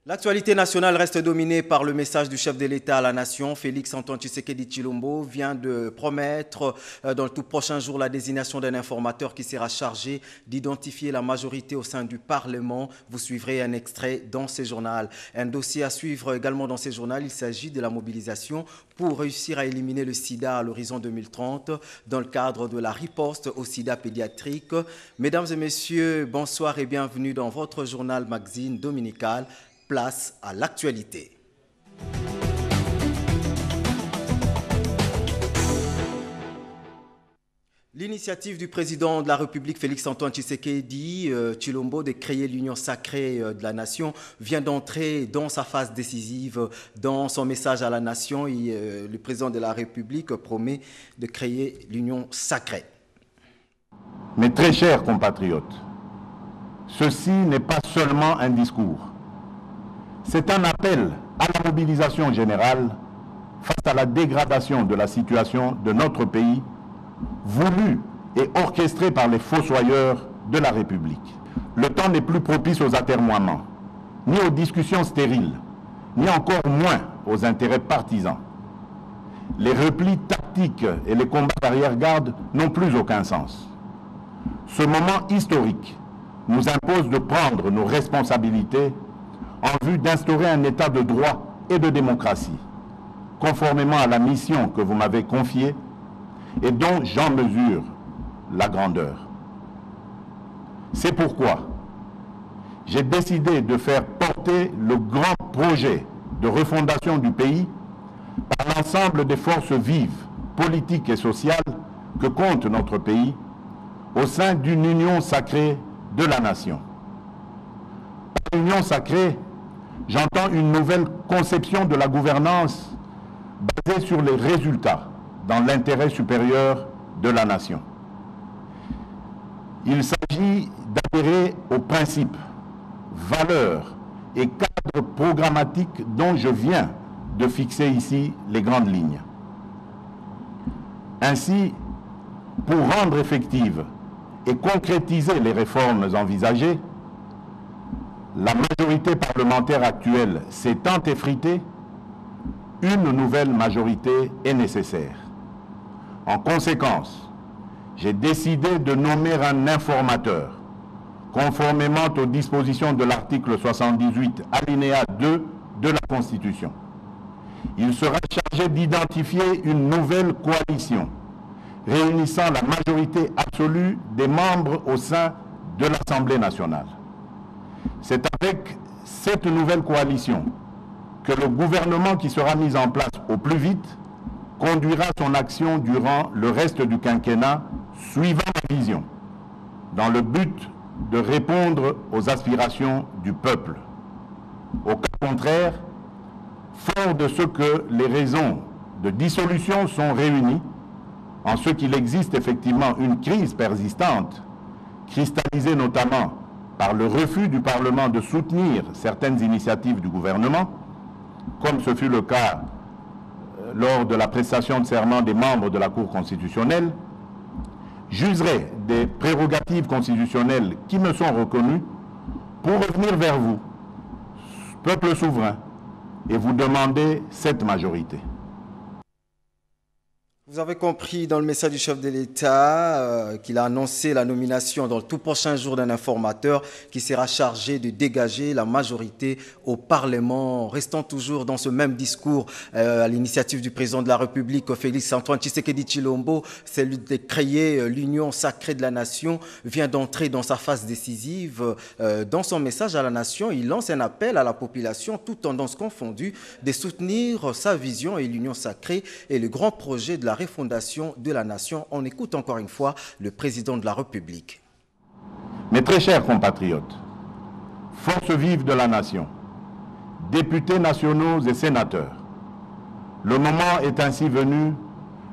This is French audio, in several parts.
L'actualité nationale reste dominée par le message du chef de l'État à la nation. Félix Antoine Tshisekedi Tshilombo vient de promettre dans le tout prochain jour la désignation d'un informateur qui sera chargé d'identifier la majorité au sein du Parlement. Vous suivrez un extrait dans ce journal. Un dossier à suivre également dans ce journal, il s'agit de la mobilisation pour réussir à éliminer le sida à l'horizon 2030 dans le cadre de la riposte au sida pédiatrique. Mesdames et messieurs, bonsoir et bienvenue dans votre journal magazine dominical. Place à l'actualité. L'initiative du président de la République, Félix Antoine Tshisekedi Tshilombo, de créer l'Union sacrée de la nation, vient d'entrer dans sa phase décisive. Dans son message à la nation, le président de la République promet de créer l'Union sacrée. Mes très chers compatriotes, ceci n'est pas seulement un discours. C'est un appel à la mobilisation générale face à la dégradation de la situation de notre pays, voulue et orchestrée par les fossoyeurs de la République. Le temps n'est plus propice aux atermoiements, ni aux discussions stériles, ni encore moins aux intérêts partisans. Les replis tactiques et les combats d'arrière-garde n'ont plus aucun sens. Ce moment historique nous impose de prendre nos responsabilités en vue d'instaurer un état de droit et de démocratie, conformément à la mission que vous m'avez confiée et dont j'en mesure la grandeur. C'est pourquoi j'ai décidé de faire porter le grand projet de refondation du pays par l'ensemble des forces vives, politiques et sociales que compte notre pays au sein d'une union sacrée de la nation. Par union sacrée, j'entends une nouvelle conception de la gouvernance basée sur les résultats dans l'intérêt supérieur de la nation. Il s'agit d'adhérer aux principes, valeurs et cadres programmatiques dont je viens de fixer ici les grandes lignes. Ainsi, pour rendre effectives et concrétiser les réformes envisagées, la majorité parlementaire actuelle s'étant effritée, une nouvelle majorité est nécessaire. En conséquence, j'ai décidé de nommer un informateur, conformément aux dispositions de l'article 78, alinéa 2 de la Constitution. Il sera chargé d'identifier une nouvelle coalition, réunissant la majorité absolue des membres au sein de l'Assemblée nationale. C'est avec cette nouvelle coalition que le gouvernement qui sera mis en place au plus vite conduira son action durant le reste du quinquennat suivant ma vision, dans le but de répondre aux aspirations du peuple. Au cas contraire, fort de ce que les raisons de dissolution sont réunies, en ce qu'il existe effectivement une crise persistante, cristallisée notamment par le refus du Parlement de soutenir certaines initiatives du gouvernement, comme ce fut le cas lors de la prestation de serment des membres de la Cour constitutionnelle, j'userai des prérogatives constitutionnelles qui me sont reconnues pour revenir vers vous, peuple souverain, et vous demander cette majorité. Vous avez compris dans le message du chef de l'État qu'il a annoncé la nomination dans le tout prochain jour d'un informateur qui sera chargé de dégager la majorité au Parlement. Restant toujours dans ce même discours à l'initiative du président de la République, Félix Antoine Tshisekedi Tshilombo, celui de créer l'Union sacrée de la nation, vient d'entrer dans sa phase décisive. Dans son message à la nation, il lance un appel à la population, toutes tendances confondues, de soutenir sa vision et l'Union sacrée et le grand projet de la refondation de la nation. On écoute encore une fois le président de la République. Mes très chers compatriotes, forces vives de la nation, députés nationaux et sénateurs, le moment est ainsi venu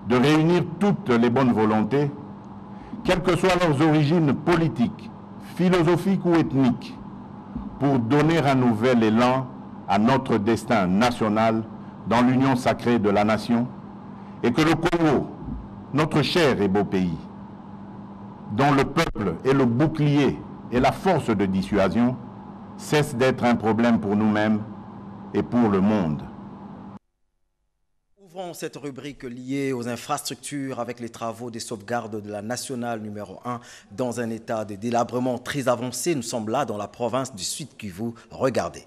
de réunir toutes les bonnes volontés, quelles que soient leurs origines politiques, philosophiques ou ethniques, pour donner un nouvel élan à notre destin national dans l'union sacrée de la nation, et que le Congo, notre cher et beau pays, dont le peuple est le bouclier et la force de dissuasion, cesse d'être un problème pour nous-mêmes et pour le monde. Ouvrons cette rubrique liée aux infrastructures avec les travaux des sauvegardes de la nationale numéro 1 dans un état de délabrement très avancé. Nous sommes là dans la province du Sud-Kivu. Regardez.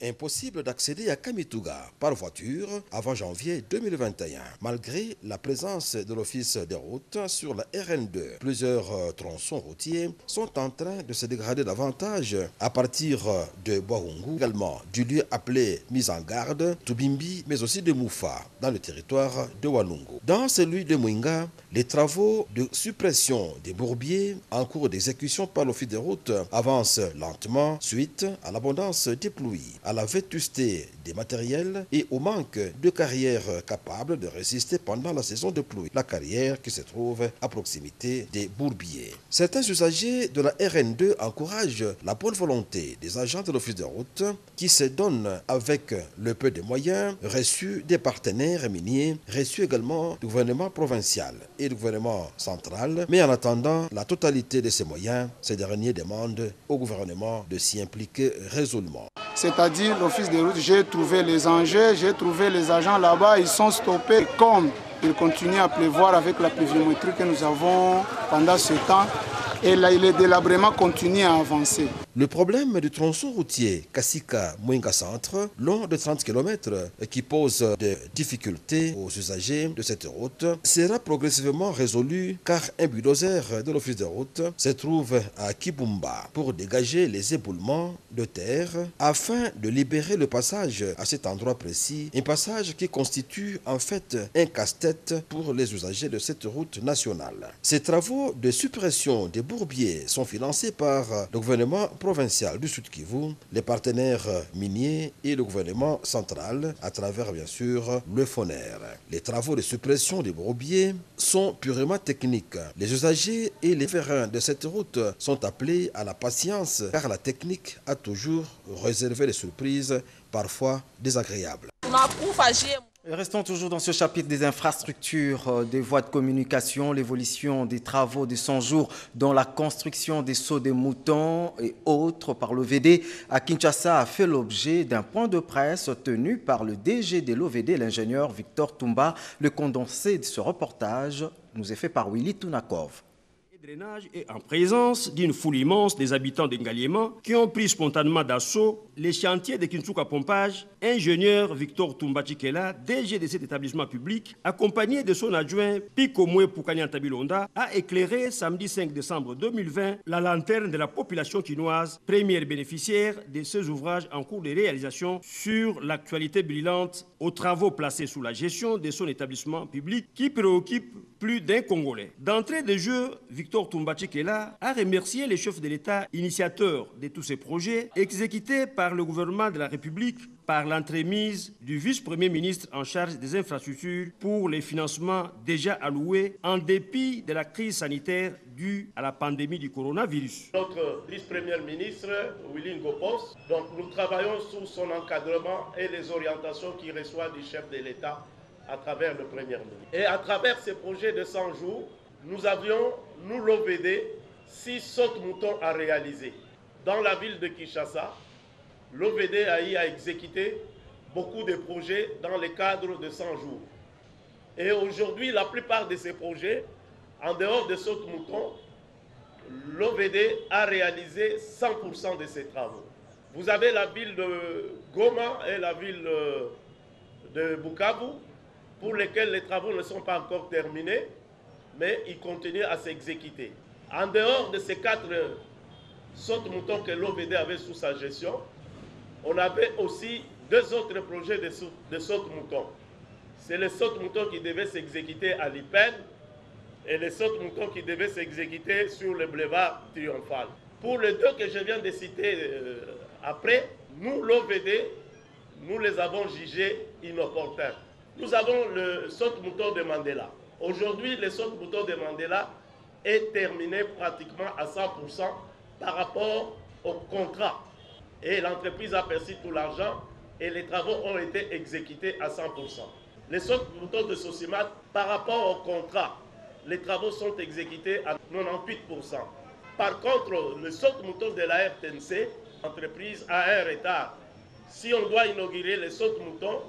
Impossible d'accéder à Kamituga par voiture avant janvier 2021, malgré la présence de l'Office des routes sur la RN2. Plusieurs tronçons routiers sont en train de se dégrader davantage à partir de Boahungu, également du lieu appelé Mise en Garde, Tubimbi, mais aussi de Moufa, dans le territoire de Walungu. Dans celui de Mouinga, les travaux de suppression des bourbiers en cours d'exécution par l'Office des routes avancent lentement suite à l'abondance des pluies, à la vétusté des matériels et au manque de carrières capables de résister pendant la saison de pluie. La carrière qui se trouve à proximité des bourbiers. Certains usagers de la RN2 encouragent la bonne volonté des agents de l'Office de route qui se donnent avec le peu de moyens reçus des partenaires miniers, reçus également du gouvernement provincial et du gouvernement central. Mais en attendant la totalité de ces moyens, ces derniers demandent au gouvernement de s'y impliquer résolument. C'est-à-dire l'Office des routes, j'ai trouvé les enjeux, j'ai trouvé les agents là-bas, ils sont stoppés. Comme il continue à pleuvoir avec la pluviométrie que nous avons pendant ce temps, et là, le délabrement continue à avancer. Le problème du tronçon routier Kasika-Mouinga Centre, long de 30 km, qui pose des difficultés aux usagers de cette route, sera progressivement résolu car un bulldozer de l'Office de route se trouve à Kibumba pour dégager les éboulements de terre afin de libérer le passage à cet endroit précis, un passage qui constitue en fait un casse-tête pour les usagers de cette route nationale. Ces travaux de suppression des bourbiers sont financés par le gouvernement provincial du Sud-Kivu, les partenaires miniers et le gouvernement central à travers bien sûr le FONER. Les travaux de suppression des bourbiers sont purement techniques. Les usagers et les riverains de cette route sont appelés à la patience car la technique a toujours réservé des surprises parfois désagréables. Et restons toujours dans ce chapitre des infrastructures, des voies de communication, l'évolution des travaux de 100 jours dans la construction des seaux des moutons et autres par l'OVD à Kinshasa a fait l'objet d'un point de presse tenu par le DG de l'OVD, l'ingénieur Victor Tumba. Le condensé de ce reportage nous est fait par Willy Tunakov. Drainage et en présence d'une foule immense des habitants d'Engaliema qui ont pris spontanément d'assaut les chantiers de Kinsuka Pompage, ingénieur Victor Tumba Chikela, DG de cet établissement public, accompagné de son adjoint Pikomwe Pukanyanta-Bilonda, a éclairé samedi 5 décembre 2020 la lanterne de la population chinoise, première bénéficiaire de ces ouvrages en cours de réalisation sur l'actualité brillante aux travaux placés sous la gestion de son établissement public qui préoccupe plus d'un Congolais. D'entrée de jeu, Victor Tumba Chikela a remercié les chefs de l'État initiateurs de tous ces projets exécutés par le gouvernement de la République par l'entremise du vice-premier ministre en charge des infrastructures pour les financements déjà alloués en dépit de la crise sanitaire due à la pandémie du coronavirus. Notre vice-premier ministre, Willy Ngopos, donc nous travaillons sous son encadrement et les orientations qu'il reçoit du chef de l'État à travers le Premier ministre. Et à travers ces projets de 100 jours, nous avions, nous l'OVD, 6 sautes-moutons à réaliser. Dans la ville de Kinshasa, l'OVD a exécuté beaucoup de projets dans le cadre de 100 jours. Et aujourd'hui, la plupart de ces projets, en dehors de sautes-moutons, l'OVD a réalisé 100% de ces travaux. Vous avez la ville de Goma et la ville de Bukavu, pour lesquels les travaux ne sont pas encore terminés, mais ils continuent à s'exécuter. En dehors de ces 4 sautes-moutons que l'OVD avait sous sa gestion, on avait aussi 2 autres projets de sautes-moutons. C'est les sautes-moutons qui devaient s'exécuter à l'IPEN et les sautes-moutons qui devaient s'exécuter sur le boulevard Triomphal. Pour les 2 que je viens de citer après, nous, l'OVD, nous les avons jugés inopportuns. Nous avons le saute-mouton de Mandela. Aujourd'hui, le saute-mouton de Mandela est terminé pratiquement à 100% par rapport au contrat. Et l'entreprise a perçu tout l'argent et les travaux ont été exécutés à 100%. Les saute-moutons de Sosimat, par rapport au contrat, les travaux sont exécutés à 98%. Par contre, le saute-mouton de la RTNC, l'entreprise a un retard. Si on doit inaugurer le saute-mouton,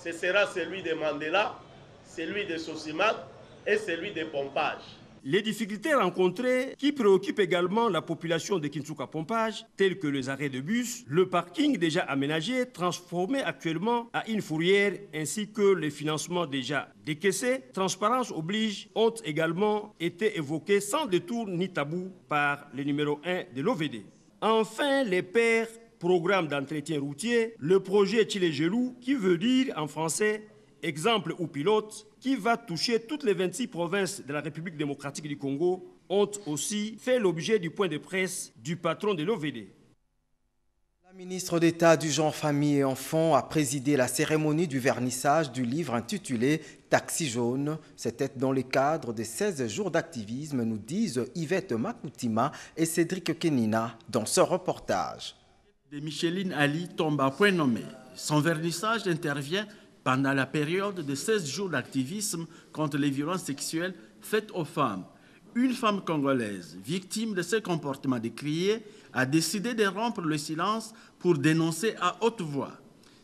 ce sera celui de Mandela, celui de Sosimat et celui de Pompage. Les difficultés rencontrées qui préoccupent également la population de Kinshasa-Pompage, telles que les arrêts de bus, le parking déjà aménagé, transformé actuellement à une fourrière, ainsi que les financements déjà décaissés, transparence oblige, ont également été évoqués sans détour ni tabou par le numéro 1 de l'OVD. Enfin, les pairs, programme d'entretien routier, le projet Chile-Gelou, qui veut dire en français exemple ou pilote, qui va toucher toutes les 26 provinces de la République démocratique du Congo, ont aussi fait l'objet du point de presse du patron de l'OVD. La ministre d'État du genre, famille et enfants a présidé la cérémonie du vernissage du livre intitulé « Taxi jaune ». C'était dans le cadre des 16 jours d'activisme, nous disent Yvette Makoutima et Cédric Kenina dans ce reportage. De Micheline Ali tombe à point nommé. Son vernissage intervient pendant la période de 16 jours d'activisme contre les violences sexuelles faites aux femmes. Une femme congolaise, victime de ce comportement décrié, a décidé de rompre le silence pour dénoncer à haute voix.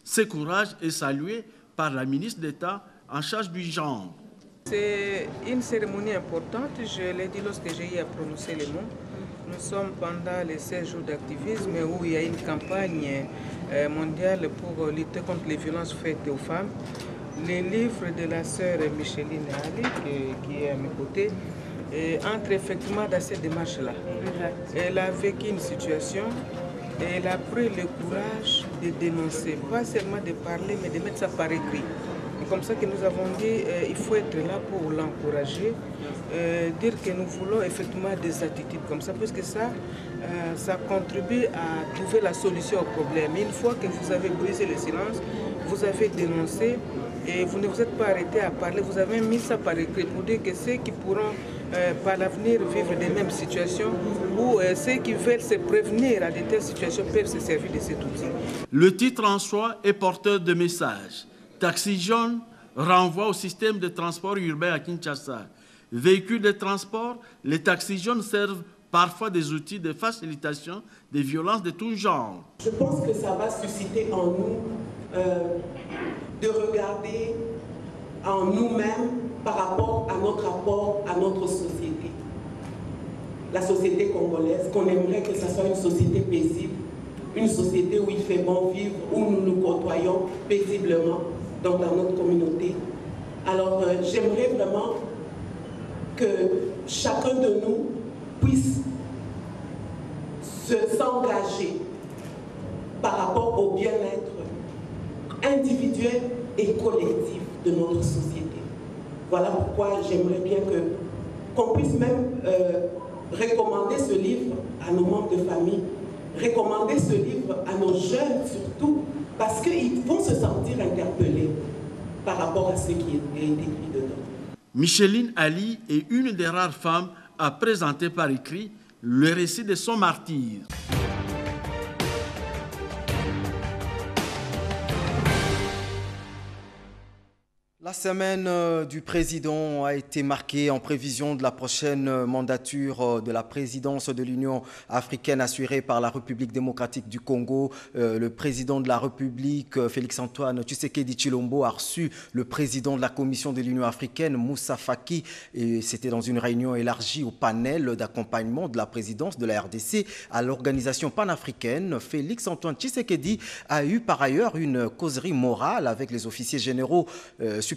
Ce courage est salué par la ministre d'État en charge du genre. C'est une cérémonie importante, je l'ai dit lorsque j'ai eu à prononcer les mots. Nous sommes pendant les 16 jours d'activisme où il y a une campagne mondiale pour lutter contre les violences faites aux femmes. Les livres de la sœur Micheline Ali, qui est à mes côtés, entre effectivement dans cette démarche-là. Elle a vécu une situation et elle a pris le courage de dénoncer, pas seulement de parler, mais de mettre ça par écrit. C'est comme ça que nous avons dit il faut être là pour l'encourager, dire que nous voulons effectivement des attitudes comme ça, parce que ça contribue à trouver la solution au problème. Une fois que vous avez brisé le silence, vous avez dénoncé et vous ne vous êtes pas arrêté à parler, vous avez mis ça par écrit pour dire que ceux qui pourront par l'avenir vivre des mêmes situations ou ceux qui veulent se prévenir à de telles situations peuvent se servir de cet outil. Le titre en soi est porteur de messages. Taxi jaune renvoie au système de transport urbain à Kinshasa. Véhicules de transport, les taxis jaunes servent parfois des outils de facilitation des violences de tout genre. Je pense que ça va susciter en nous de regarder en nous-mêmes par rapport à notre rapport à notre société. La société congolaise, qu'on aimerait que ce soit une société paisible, une société où il fait bon vivre, où nous nous côtoyons paisiblement dans notre communauté. Alors j'aimerais vraiment que chacun de nous puisse s'engager par rapport au bien-être individuel et collectif de notre société. Voilà pourquoi j'aimerais bien qu'on puisse même recommander ce livre à nos membres de famille, recommander ce livre à nos jeunes surtout, parce qu'ils vont se sentir interpellés par rapport à ce qui est écrit dedans. Micheline Ali est une des rares femmes à présenter par écrit le récit de son martyre. La semaine du président a été marquée en prévision de la prochaine mandature de la présidence de l'Union africaine assurée par la République démocratique du Congo. Le président de la République, Félix-Antoine Tshisekedi Tshilombo, a reçu le président de la Commission de l'Union africaine, Moussa Faki, et c'était dans une réunion élargie au panel d'accompagnement de la présidence de la RDC à l'organisation panafricaine. Félix-Antoine Tshisekedi a eu par ailleurs une causerie morale avec les officiers généraux supérieur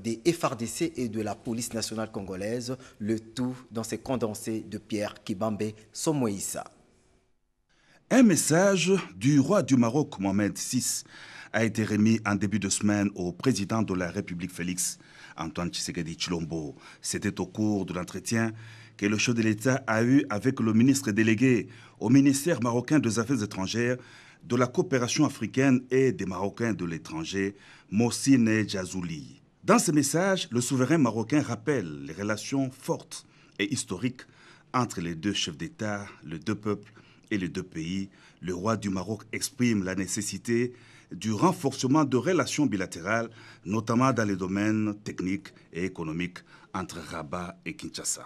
des FARDC et de la police nationale congolaise, le tout dans ces condensés de Pierre Kibambe Somoïsa. Un message du roi du Maroc, Mohamed VI, a été remis en début de semaine au président de la République Félix Antoine Tshisekedi Tshilombo. C'était au cours de l'entretien que le chef de l'État a eu avec le ministre délégué au ministère marocain des Affaires étrangères, de la coopération africaine et des Marocains de l'étranger, Mohsine Djazouli. Dans ce message, le souverain marocain rappelle les relations fortes et historiques entre les deux chefs d'État, les deux peuples et les deux pays. Le roi du Maroc exprime la nécessité du renforcement de relations bilatérales, notamment dans les domaines techniques et économiques entre Rabat et Kinshasa.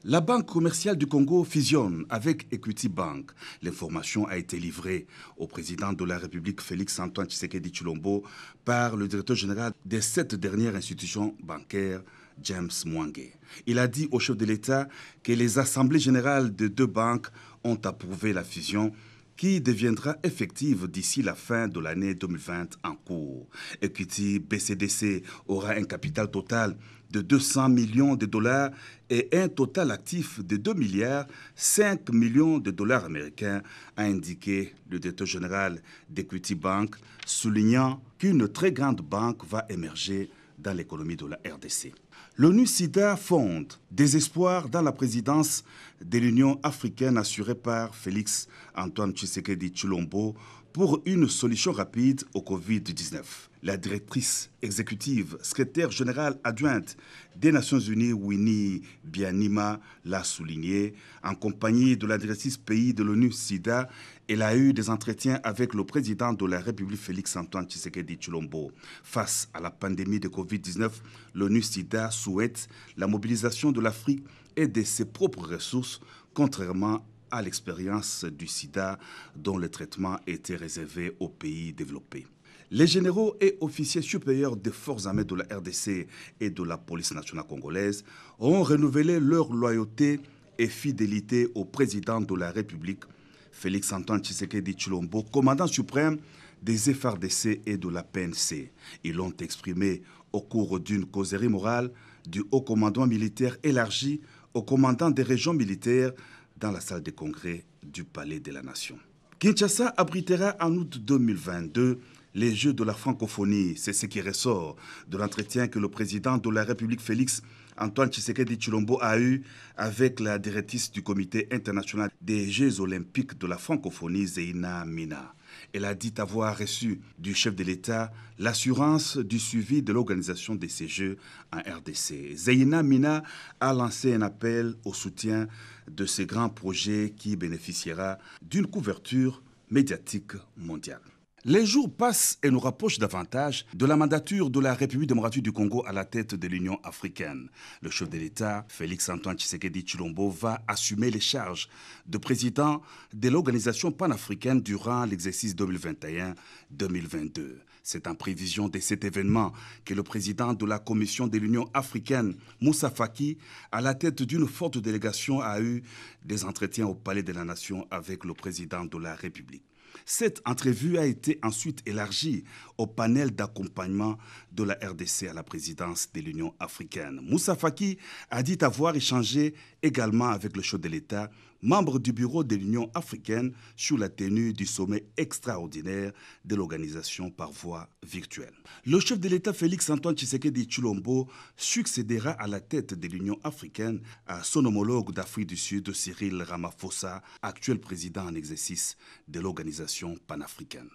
La Banque commerciale du Congo fusionne avec Equity Bank. L'information a été livrée au président de la République Félix-Antoine Tshisekedi Tshilombo par le directeur général des 7 dernières institutions bancaires, James Mwange. Il a dit au chef de l'État que les assemblées générales des 2 banques ont approuvé la fusion qui deviendra effective d'ici la fin de l'année 2020 en cours. Equity BCDC aura un capital total de 200 millions de dollars et un total actif de 2 milliards 5 millions de dollars américains, a indiqué le directeur général d'Equity Bank, soulignant qu'une très grande banque va émerger dans l'économie de la RDC. L'ONU-SIDA fonde des espoirs dans la présidence de l'Union africaine assurée par Félix-Antoine Tshisekedi Tshilombo pour une solution rapide au Covid-19. La directrice exécutive, secrétaire générale adjointe des Nations Unies, Winnie Byanyima, l'a souligné. En compagnie de la directrice pays de l'ONU-SIDA, elle a eu des entretiens avec le président de la République Félix-Antoine Tshisekedi Tshilombo. Face à la pandémie de Covid-19, l'ONU-SIDA souhaite la mobilisation de l'Afrique et de ses propres ressources, contrairement à l'expérience du sida dont le traitement était réservé aux pays développés. Les généraux et officiers supérieurs des forces armées de la RDC et de la police nationale congolaise ont renouvelé leur loyauté et fidélité au président de la République, Félix-Antoine Tshisekedi Tshilombo, commandant suprême des FARDC et de la PNC. Ils l'ont exprimé au cours d'une causerie morale du haut commandement militaire élargi au commandant des régions militaires dans la salle de congrès du Palais de la Nation. Kinshasa abritera en août 2022 les Jeux de la francophonie. C'est ce qui ressort de l'entretien que le président de la République Félix-Antoine Tshisekedi Tshilombo a eu avec la directrice du Comité international des Jeux olympiques de la francophonie, Zeina Mina. Elle a dit avoir reçu du chef de l'État l'assurance du suivi de l'organisation de ces Jeux en RDC. Zeina Mina a lancé un appel au soutien de ce grand projet qui bénéficiera d'une couverture médiatique mondiale. Les jours passent et nous rapprochent davantage de la mandature de la République démocratique du Congo à la tête de l'Union africaine. Le chef de l'État, Félix-Antoine Tshisekedi Tshilombo, va assumer les charges de président de l'organisation panafricaine durant l'exercice 2021-2022. C'est en prévision de cet événement que le président de la Commission de l'Union africaine, Moussa Faki, à la tête d'une forte délégation, a eu des entretiens au Palais de la Nation avec le président de la République. Cette entrevue a été ensuite élargie au panel d'accompagnement de la RDC à la présidence de l'Union africaine. Moussa Faki a dit avoir échangé également avec le chef de l'État, membre du bureau de l'Union africaine, sur la tenue du sommet extraordinaire de l'organisation par voie virtuelle. Le chef de l'État Félix-Antoine Tshisekedi Tshilombo succédera à la tête de l'Union africaine à son homologue d'Afrique du Sud, Cyril Ramaphosa, actuel président en exercice de l'organisation panafricaine.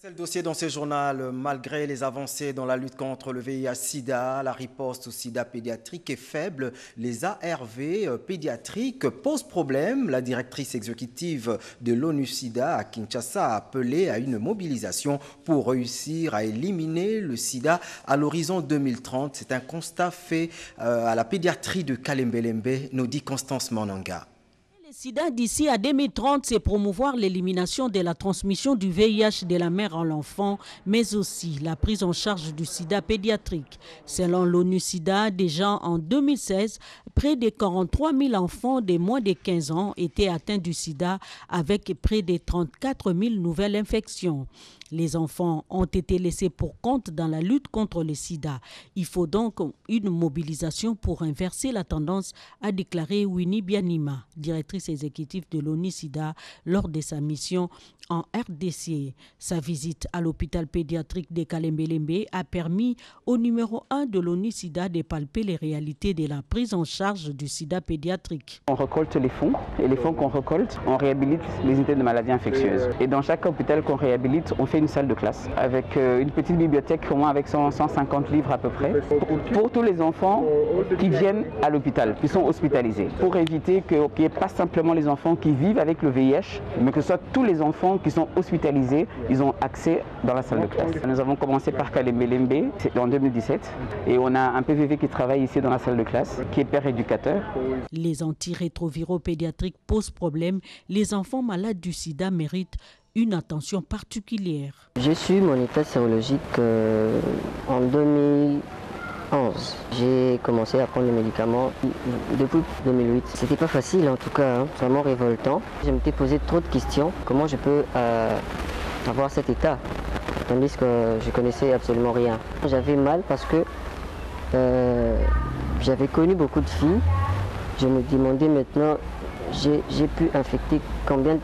C'est le dossier dans ce journal. Malgré les avancées dans la lutte contre le VIH-Sida, la riposte au sida pédiatrique est faible. Les ARV pédiatriques posent problème. La directrice exécutive de l'ONU-SIDA à Kinshasa a appelé à une mobilisation pour réussir à éliminer le sida à l'horizon 2030. C'est un constat fait à la pédiatrie de Kalembelembe, nous dit Constance Monanga. Le sida d'ici à 2030, c'est promouvoir l'élimination de la transmission du VIH de la mère à l'enfant, mais aussi la prise en charge du sida pédiatrique. Selon l'ONU-SIDA, déjà en 2016, près de 43 000 enfants de moins de 15 ans étaient atteints du sida avec près de 34 000 nouvelles infections. Les enfants ont été laissés pour compte dans la lutte contre le sida. Il faut donc une mobilisation pour inverser la tendance, a déclaré Winnie Byanyima, directrice exécutive de l'ONU-SIDA, lors de sa mission en RDC. Sa visite à l'hôpital pédiatrique de Kalembelembe a permis au numéro 1 de l'ONU-SIDA de palper les réalités de la prise en charge du sida pédiatrique. On récolte les fonds, et les fonds qu'on récolte, on réhabilite les unités de maladies infectieuses. Et dans chaque hôpital qu'on réhabilite, on fait une salle de classe avec une petite bibliothèque, au moins avec 150 livres à peu près, pour tous les enfants qui viennent à l'hôpital, qui sont hospitalisés, pour éviter qu'il n'y ait pas simplement seulement les enfants qui vivent avec le VIH, mais que ce soit tous les enfants qui sont hospitalisés, ils ont accès dans la salle de classe. Nous avons commencé par Kalembelembe en 2017 et on a un PVV qui travaille ici dans la salle de classe, qui est père éducateur. Les antirétroviraux pédiatriques posent problème. Les enfants malades du sida méritent une attention particulière. J'ai su mon état sérologique en 2011. J'ai commencé à prendre les médicaments depuis 2008. C'était pas facile en tout cas, vraiment révoltant. Je m'étais posé trop de questions. Comment je peux avoir cet état, tandis que je connaissais absolument rien. J'avais mal parce que j'avais connu beaucoup de filles. Je me demandais maintenant, j'ai pu infecter combien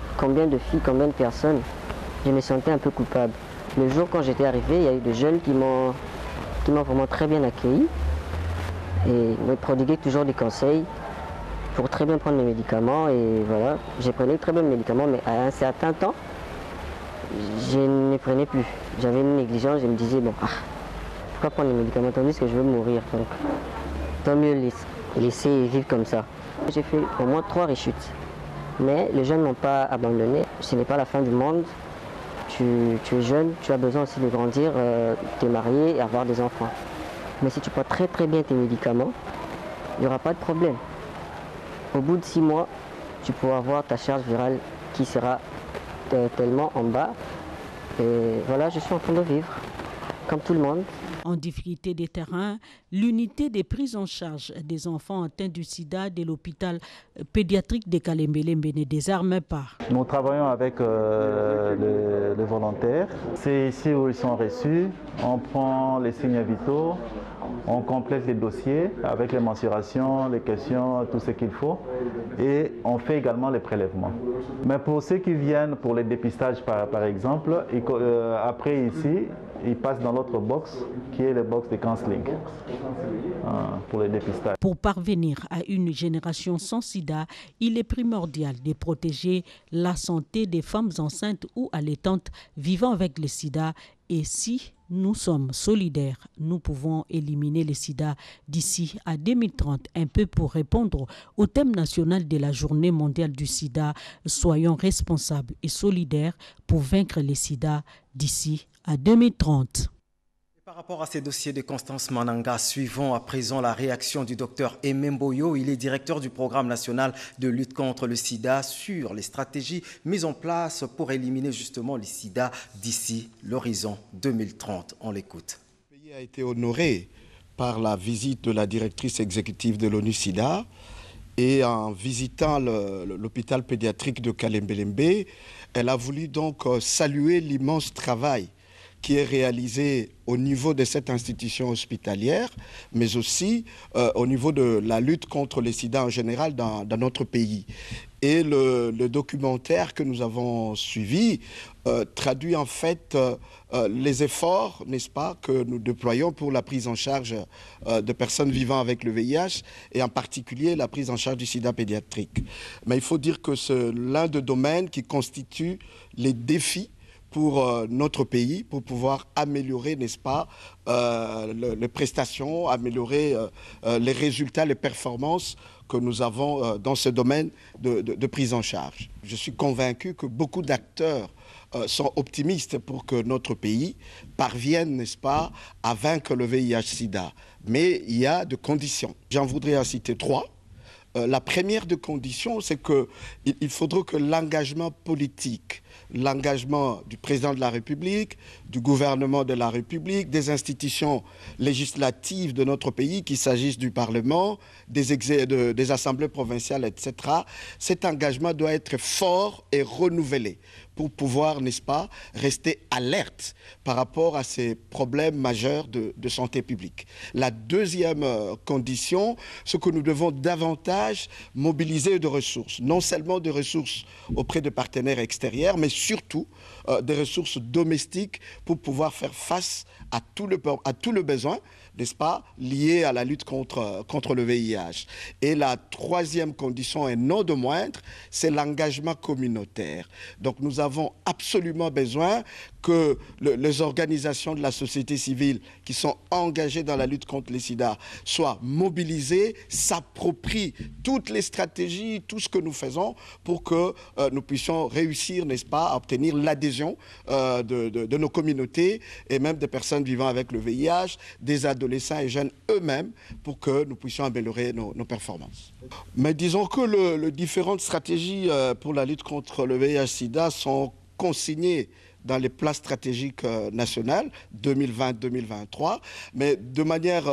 de filles, combien de personnes. Je me sentais un peu coupable. Le jour quand j'étais arrivé, il y a eu des jeunes qui m'ont vraiment très bien accueilli et me prodiguaient toujours des conseils pour très bien prendre mes médicaments. Et voilà, j'ai pris très bien mes médicaments, mais à un certain temps, je ne les prenais plus. J'avais une négligence, je me disais, bon, pourquoi prendre les médicaments tandis que je veux mourir, donc tant mieux laisser vivre comme ça. J'ai fait au moins 3 rechutes, mais les jeunes ne m'ont pas abandonné. Ce n'est pas la fin du monde. Tu es jeune, tu as besoin aussi de grandir, te marier et avoir des enfants. Mais si tu prends très très bien tes médicaments, il n'y aura pas de problème. Au bout de 6 mois, tu pourras avoir ta charge virale qui sera tellement en bas. Et voilà, je suis en train de vivre, comme tout le monde. En difficulté des terrains, l'unité des prises en charge des enfants atteints du sida de l'hôpital pédiatrique de Kalembelembe ne désarme pas. Nous travaillons avec les volontaires. C'est ici où ils sont reçus. On prend les signes vitaux, on complète les dossiers avec les mensurations, les questions, tout ce qu'il faut. Et on fait également les prélèvements. Mais pour ceux qui viennent pour les dépistages, par exemple, après ici, ils passent dans l'autre box, qui est le box de counseling, pour les dépistages. Pour parvenir à une génération sans sida, il est primordial de protéger la santé des femmes enceintes ou allaitantes vivant avec le sida. Et si nous sommes solidaires, nous pouvons éliminer le sida d'ici à 2030, un peu pour répondre au thème national de la Journée mondiale du sida. Soyons responsables et solidaires pour vaincre le sida d'ici à 2030. Par rapport à ces dossiers de Constance Mananga, suivons à présent la réaction du docteur Ememboyo. Il est directeur du programme national de lutte contre le sida sur les stratégies mises en place pour éliminer justement le sida d'ici l'horizon 2030. On l'écoute. Le pays a été honoré par la visite de la directrice exécutive de l'ONU-SIDA et en visitant l'hôpital pédiatrique de Kalembelembe, elle a voulu donc saluer l'immense travail qui est réalisé au niveau de cette institution hospitalière, mais aussi au niveau de la lutte contre le sida en général dans notre pays. Et le documentaire que nous avons suivi traduit en fait les efforts, n'est-ce pas, que nous déployons pour la prise en charge de personnes vivant avec le VIH et en particulier la prise en charge du sida pédiatrique. Mais il faut dire que c'est l'un des domaines qui constitue les défis pour notre pays, pour pouvoir améliorer, n'est-ce pas, les prestations, améliorer les résultats, les performances que nous avons dans ce domaine de prise en charge. Je suis convaincu que beaucoup d'acteurs sont optimistes pour que notre pays parvienne, n'est-ce pas, à vaincre le VIH-Sida. Mais il y a des conditions. J'en voudrais en citer 3. La première des conditions, c'est qu'il faudrait que l'engagement politique, l'engagement du président de la République, du gouvernement de la République, des institutions législatives de notre pays, qu'il s'agisse du Parlement, des assemblées provinciales, etc., cet engagement doit être fort et renouvelé pour pouvoir, n'est-ce pas, rester alerte par rapport à ces problèmes majeurs de santé publique. La deuxième condition, c'est que nous devons davantage mobiliser de ressources, non seulement de ressources auprès de partenaires extérieurs, mais mais surtout des ressources domestiques pour pouvoir faire face à tout le besoin, n'est-ce pas, lié à la lutte contre le VIH. Et la troisième condition, et non de moindre, c'est l'engagement communautaire. Donc nous avons absolument besoin que les organisations de la société civile qui sont engagées dans la lutte contre le sida soient mobilisées, s'approprient toutes les stratégies, tout ce que nous faisons pour que nous puissions réussir, n'est-ce pas, à obtenir l'adhésion de nos communautés et même des personnes vivant avec le VIH, des adolescents et jeunes eux-mêmes pour que nous puissions améliorer nos performances. Mais disons que les différentes stratégies pour la lutte contre le VIH-Sida sont consignées dans les plans stratégiques nationales 2020-2023. Mais de manière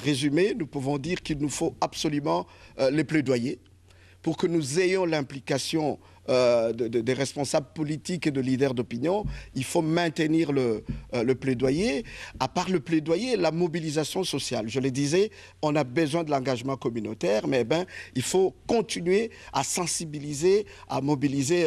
résumée, nous pouvons dire qu'il nous faut absolument les plaidoyer pour que nous ayons l'implication des responsables politiques et de leaders d'opinion. Il faut maintenir le plaidoyer. À part le plaidoyer, la mobilisation sociale. Je le disais, on a besoin de l'engagement communautaire, mais il faut continuer à sensibiliser, à mobiliser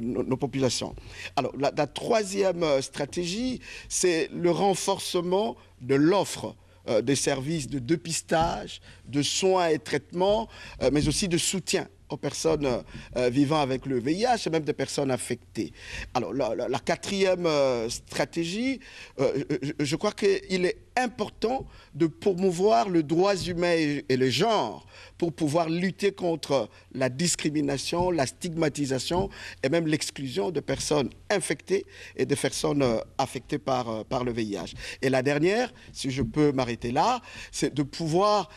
nos populations. Alors, la troisième stratégie, c'est le renforcement de l'offre des services de dépistage, de soins et traitements, mais aussi de soutien aux personnes vivant avec le VIH et même des personnes affectées. Alors, la quatrième stratégie, je crois qu'il est important de promouvoir les droits humains et le genre pour pouvoir lutter contre la discrimination, la stigmatisation et même l'exclusion de personnes infectées et de personnes affectées par le VIH. Et la dernière, si je peux m'arrêter là, c'est de pouvoir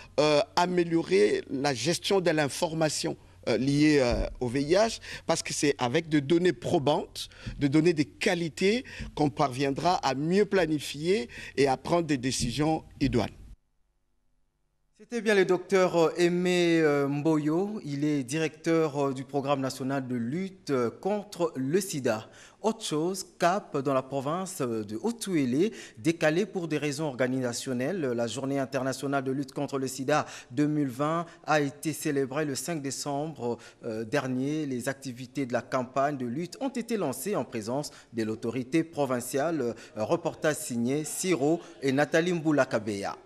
améliorer la gestion de l'information liées au VIH, parce que c'est avec des données probantes, des données de qualité qu'on parviendra à mieux planifier et à prendre des décisions idoines. C'était bien le docteur Aimé Mboyo, il est directeur du programme national de lutte contre le sida. Autre chose, Cap dans la province de Haut-Touélé, décalé pour des raisons organisationnelles. La journée internationale de lutte contre le sida 2020 a été célébrée le 5 décembre dernier. Les activités de la campagne de lutte ont été lancées en présence de l'autorité provinciale. Reportage signé Siro et Nathalie Mboulakabeya.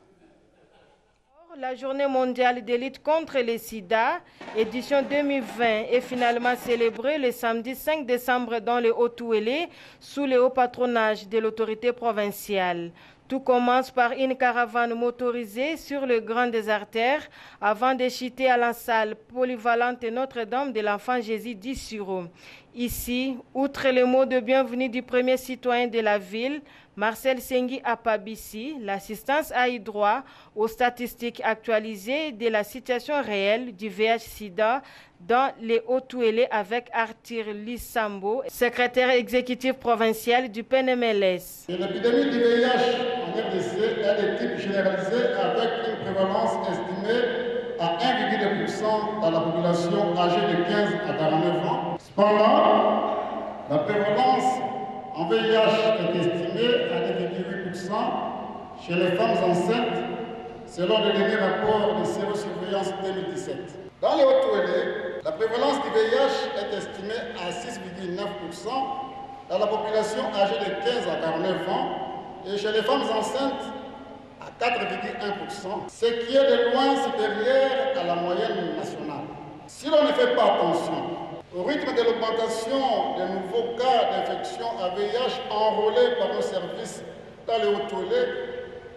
La journée mondiale de lutte contre le sida, édition 2020, est finalement célébrée le samedi 5 décembre dans le Haut-Touélé, sous le haut patronage de l'autorité provinciale. Tout commence par une caravane motorisée sur le Grand des Artères avant de chuter à la salle polyvalente Notre-Dame de l'Enfant Jésus d'Issuro. Ici, outre les mots de bienvenue du premier citoyen de la ville, Marcel Sengi Apabissi, l'assistance a eu droit aux statistiques actualisées de la situation réelle du VIH-Sida dans les Haut-Touélé avec Arthur Lissambo, secrétaire exécutif provincial du PNMLS. L'épidémie du VIH en RDC est de type généralisé avec une prévalence estimée à 1,2% dans la population âgée de 15 à 49 ans. Cependant, la prévalence en VIH est estimée à 2,8% chez les femmes enceintes, selon le dernier rapport de sérosurveillance 2017. Dans les Haut-Touélé, la prévalence du VIH est estimée à 6,9% dans la population âgée de 15 à 49 ans et chez les femmes enceintes à 4,1%, ce qui est de loin supérieur à la moyenne nationale. Si l'on ne fait pas attention au rythme de l'augmentation des nouveaux cas d'infection à VIH enrôlés par nos services dans les Haut-Touélé,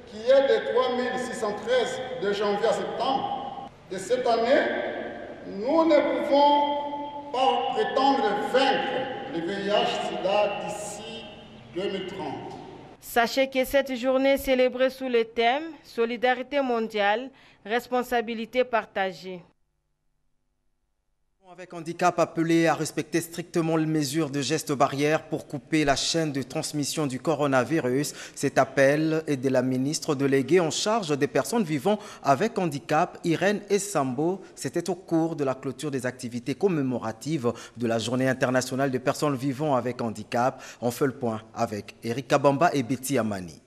qui est de 3613 de janvier à septembre de cette année, nous ne pouvons pas prétendre vaincre le VIH-Sida d'ici 2030. Sachez que cette journée est célébrée sous le thème « Solidarité mondiale, responsabilité partagée ». Avec handicap appelé à respecter strictement les mesures de gestes barrières pour couper la chaîne de transmission du coronavirus. Cet appel est de la ministre déléguée en charge des personnes vivant avec handicap, Irène Essambo. C'était au cours de la clôture des activités commémoratives de la Journée internationale des personnes vivant avec handicap. On fait le point avec Eric Kabamba et Betty Amani.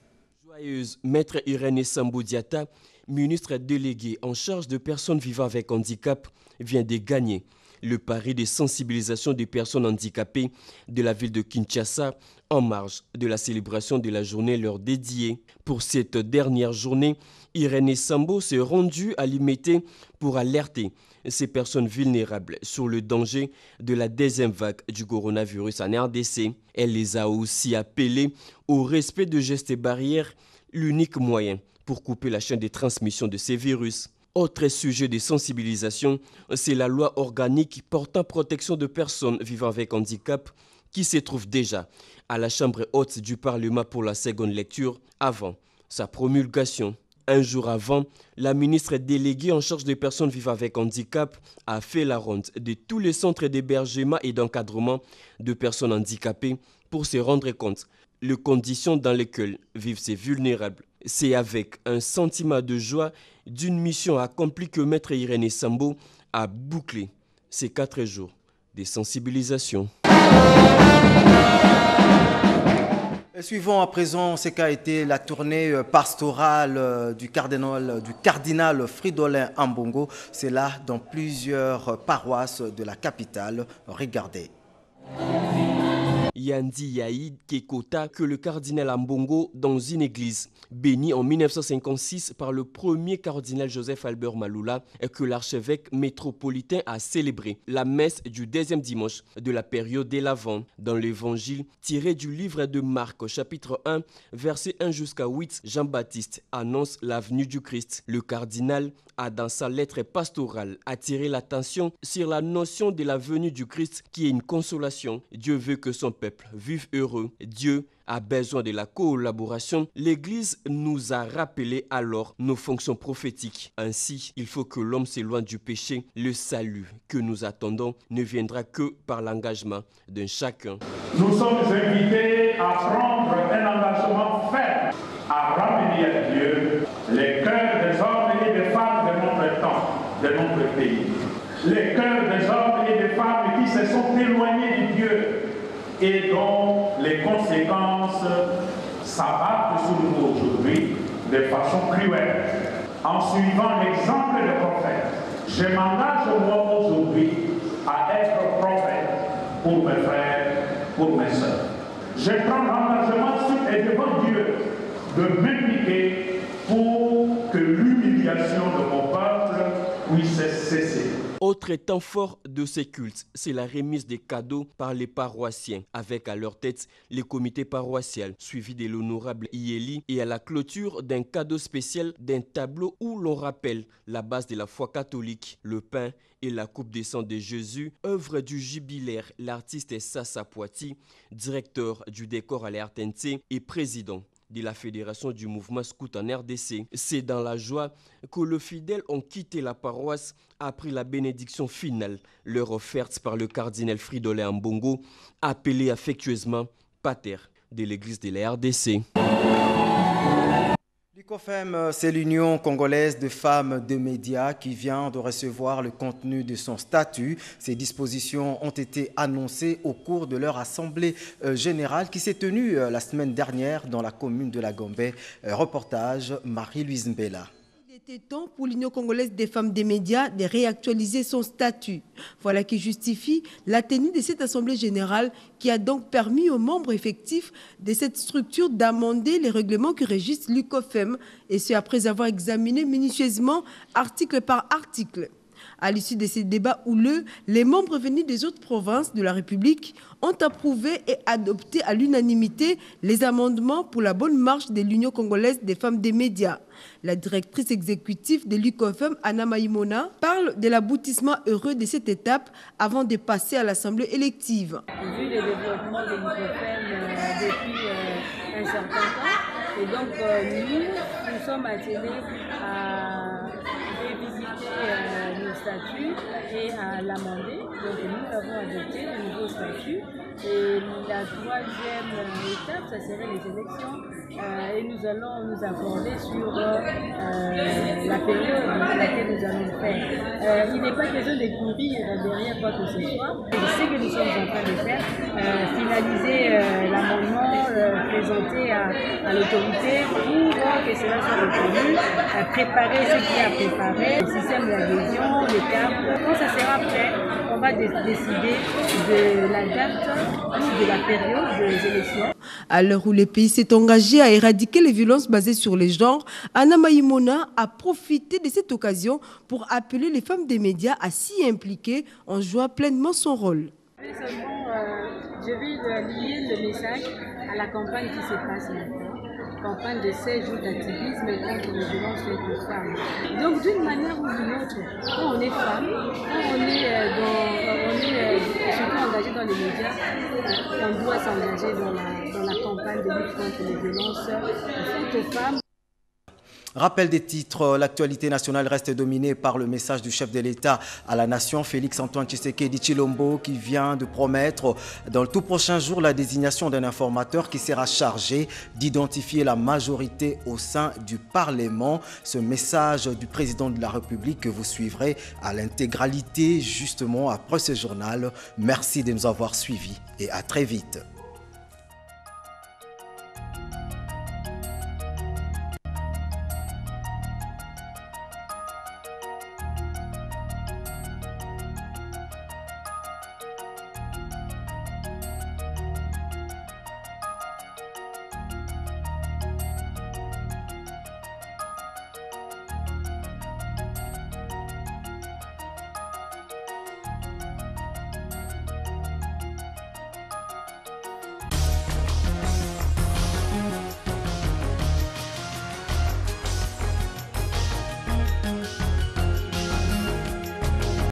Joyeuse, maître Irène Essambo Diata, ministre déléguée en charge de personnes vivant avec handicap, vient de gagner le pari de sensibilisation des personnes handicapées de la ville de Kinshasa en marge de la célébration de la journée leur dédiée. Pour cette dernière journée, Irénée Sambo s'est rendue à Limete pour alerter ces personnes vulnérables sur le danger de la deuxième vague du coronavirus en RDC. Elle les a aussi appelés au respect de gestes et barrières, l'unique moyen pour couper la chaîne de transmission de ces virus. Autre sujet de sensibilisation, c'est la loi organique portant protection de personnes vivant avec handicap qui se trouve déjà à la Chambre haute du Parlement pour la seconde lecture avant sa promulgation. Un jour avant, la ministre déléguée en charge des personnes vivant avec handicap a fait la ronde de tous les centres d'hébergement et d'encadrement de personnes handicapées pour se rendre compte des conditions dans lesquelles vivent ces vulnérables. C'est avec un sentiment de joie d'une mission accomplie que Maître Irénée Sambo a bouclé ces 4 jours de sensibilisation. Suivons à présent ce qu'a été la tournée pastorale du cardinal Fridolin Ambongo. C'est là dans plusieurs paroisses de la capitale. Regardez. Yandi Yaïd Kekota que le cardinal Ambongo dans une église bénie en 1956 par le premier cardinal Joseph Albert Maloula et que l'archevêque métropolitain a célébré la messe du deuxième dimanche de la période de l'Avent. Dans l'évangile tiré du livre de Marc chapitre 1 verset 1 jusqu'à 8, Jean-Baptiste annonce la venue du Christ. Le cardinal a dans sa lettre pastorale attiré l'attention sur la notion de la venue du Christ qui est une consolation. Dieu veut que son peuple vive heureux. Dieu a besoin de la collaboration. L'Église nous a rappelé alors nos fonctions prophétiques. Ainsi, il faut que l'homme s'éloigne du péché. Le salut que nous attendons ne viendra que par l'engagement d'un chacun. Nous sommes invités à prendre un engagement ferme, à ramener à Dieu les cœurs des hommes et des femmes de notre temps, de notre pays. Les cœurs des hommes et des femmes qui se sont éloignés de Dieu et dont les conséquences s'abattent sur nous aujourd'hui de façon cruelle. En suivant l'exemple des prophètes, je m'engage moi aujourd'hui à être prophète pour mes frères, pour mes sœurs. Je prends l'engagement sur et devant Dieu de m'impliquer pour que l'humiliation de mon peuple puisse cesser. Autre temps fort de ces cultes, c'est la remise des cadeaux par les paroissiens, avec à leur tête les comités paroissiaux, suivis de l'honorable Iéli, et à la clôture d'un cadeau spécial d'un tableau où l'on rappelle la base de la foi catholique, le pain et la coupe de sang de Jésus, œuvre du jubilaire, l'artiste Sassa Poiti, directeur du décor à l'RTNC et président de la Fédération du mouvement scout en RDC. C'est dans la joie que les fidèles ont quitté la paroisse après la bénédiction finale, leur offerte par le cardinal Fridolin Ambongo, appelé affectueusement Pater de l'église de la RDC. L'UCOFEM, c'est l'Union congolaise de femmes de médias qui vient de recevoir le contenu de son statut. Ces dispositions ont été annoncées au cours de leur assemblée générale qui s'est tenue la semaine dernière dans la commune de la Gombe. Reportage Marie-Louise Mbela. Il était temps pour l'Union congolaise des femmes des médias de réactualiser son statut. Voilà qui justifie la tenue de cette assemblée générale qui a donc permis aux membres effectifs de cette structure d'amender les règlements qui régissent l'UCOFEM, et ce après avoir examiné minutieusement article par article. À l'issue de ces débats houleux, les membres venus des autres provinces de la République ont approuvé et adopté à l'unanimité les amendements pour la bonne marche de l'Union congolaise des femmes des médias. La directrice exécutive de l'UCOFEM, Anna Maïmona, parle de l'aboutissement heureux de cette étape avant de passer à l'Assemblée élective. Vu le développement de l'UCOFEM depuis un certain temps, et donc nous sommes attelés à révisiter nos statuts et à l'amender. Donc nous avons adopté le nouveau statut. Et la troisième étape, ça serait les élections. Et nous allons nous accorder sur la période dans laquelle nous allons le faire. Il n'est pas question de courir derrière quoi que ce soit. C'est ce que nous sommes en train de faire. Finaliser l'amendement, présenter à l'autorité pour que cela soit retenu, préparer ce qui est à préparer, le système d'adhésion, les cartes. Quand ça sera prêt, on pas décider de la date ou de la période des élections. À l'heure où le pays s'est engagé à éradiquer les violences basées sur les genres, Anna Maïmona a profité de cette occasion pour appeler les femmes des médias à s'y impliquer en jouant pleinement son rôle. Je vais lier le message à la campagne qui se passe maintenant, campagne de 16 jours d'activisme contre les violences faites aux femmes. Donc d'une manière ou d'une autre, quand on est femme, quand on est surtout engagé dans les médias, on doit s'engager dans la campagne de lutte contre les violences faites aux femmes. Rappel des titres, l'actualité nationale reste dominée par le message du chef de l'État à la nation, Félix-Antoine Tshisekedi Tshilombo, qui vient de promettre dans le tout prochain jour la désignation d'un informateur qui sera chargé d'identifier la majorité au sein du Parlement. Ce message du président de la République que vous suivrez à l'intégralité justement après ce journal. Merci de nous avoir suivis et à très vite.